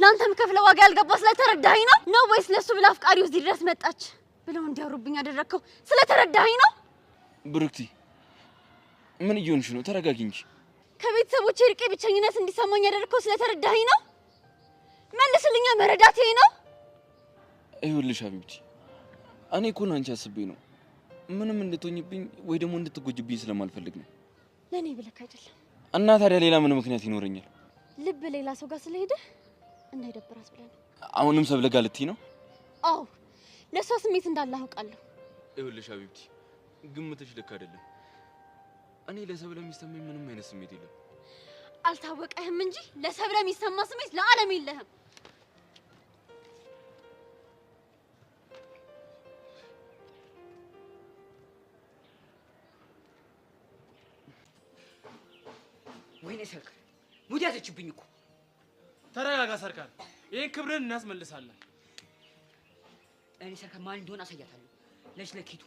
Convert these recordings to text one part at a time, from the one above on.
ላንተም ከፍለ ዋጋ ያልገባ ስለተረዳኸኝ ነው ወይስ ለሱ ብላ አፍቃሪው እዚህ ድረስ መጣች ብለው እንዲያወሩብኝ ያደረከው ስለተረዳኸኝ ነው? ብሩክቲ ምን እየሆንሽ ነው? ተረጋጊ እንጂ። ከቤተሰቦቼ ርቄ ብቸኝነት እንዲሰማኝ ያደረከው ስለተረዳኸኝ ነው? መልስልኛ። መረዳቴ ነው። ይኸውልሽ ሀቢብቲ እኔ እኮ አንቺ አስቤ ነው ምንም እንድትሆኝብኝ ወይ ደግሞ እንድትጎጂብኝ ስለማልፈልግ ነው። ለኔ ብለክ አይደለም። እና ታዲያ ሌላ ምን ምክንያት ይኖረኛል? ልብ ሌላ ሰው ጋር ስለሄደ እንዳይደብራት ብለህ ነው። አሁንም ሰብለ ጋር ልትይ ነው? አዎ ለሷ ስሜት እንዳለ አውቃለሁ። ይኸውልሽ ሀቢብቲ ግምትሽ ልክ አይደለም። እኔ ለሰብለ የሚሰማኝ ምንም አይነት ስሜት የለም። አልታወቀህም እንጂ ለሰብለ የሚሰማ ስሜት ለዓለም የለህም። ወይኔ ሰርካር ሙድ ያዘችብኝ እኮ። ተረጋጋ ሰርካር፣ ይሄን ክብርን እናስመልሳለን። እኔ ሰርካር ማን እንደሆነ አሳያታለሁ። ለኪቱ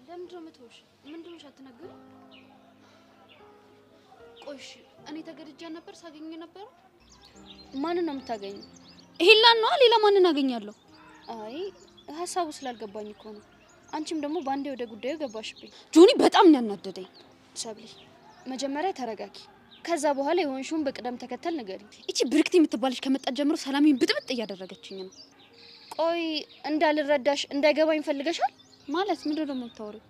ለምንድነው የምትወሽ? ምንድነው አትነግሪ? ቆይሽ እኔ ተገድጃ ነበር ሳገኝ ነበር። ማንን ነው የምታገኘው? ይሄላን ነው ሌላ ማንን አገኛለሁ? አይ ሐሳቡ ስላልገባኝ እኮ ነው። አንቺም ደግሞ ባንዴ ወደ ጉዳዩ ገባሽብኝ። ጆኒ በጣም ነው ያናደደኝ። ሰብሊ መጀመሪያ ተረጋጊ። ከዛ በኋላ የሆንሽውን በቅደም ተከተል ንገሪ። እቺ ብርክቲ የምትባልሽ ከመጣ ጀምሮ ሰላሜን ብጥብጥ እያደረገችኝ ነው። ቆይ እንዳልረዳሽ እንዳይገባኝ ፈልገሻል? ማለት ምንድነው የምታወሪው?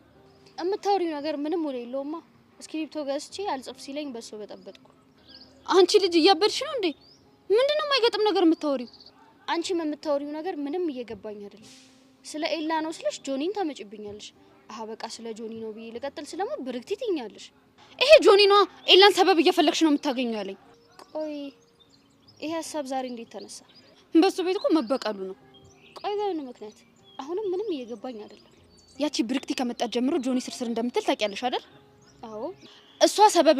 የምታወሪው ነገር ምንም ወለ የለውማ። እስክሪፕቶ ገዝቼ አልጽፍ ሲለኝ በሶ በጠበጥኩ። አንቺ ልጅ እያበድሽ ነው እንዴ? ምንድነው የማይገጥም ነገር የምታወሪው? አንቺም የምታወሪው ነገር ምንም እየገባኝ አይደለም። ስለ ኤላ ነው ስለሽ ጆኒን ታመጭብኛለሽ። አሃ በቃ ስለ ጆኒ ነው ብዬ ልቀጥል ስለማ ብርክቲ ትኛለሽ። ይሄ ጆኒ ነው ኤላን ሰበብ እየፈለግሽ ነው የምታገኘው ያለኝ። ቆይ ይሄ ሐሳብ ዛሬ እንዴት ተነሳ? በሱ ቤት እኮ መበቀሉ ነው። ቆይ በምን ምክንያት? አሁንም ምንም እየገባኝ አይደለም። ያቺ ብርክቲ ከመጣ ጀምሮ ጆኒ ስርስር እንደምትል ታውቂያለሽ አይደል? አዎ እሷ ሰበብ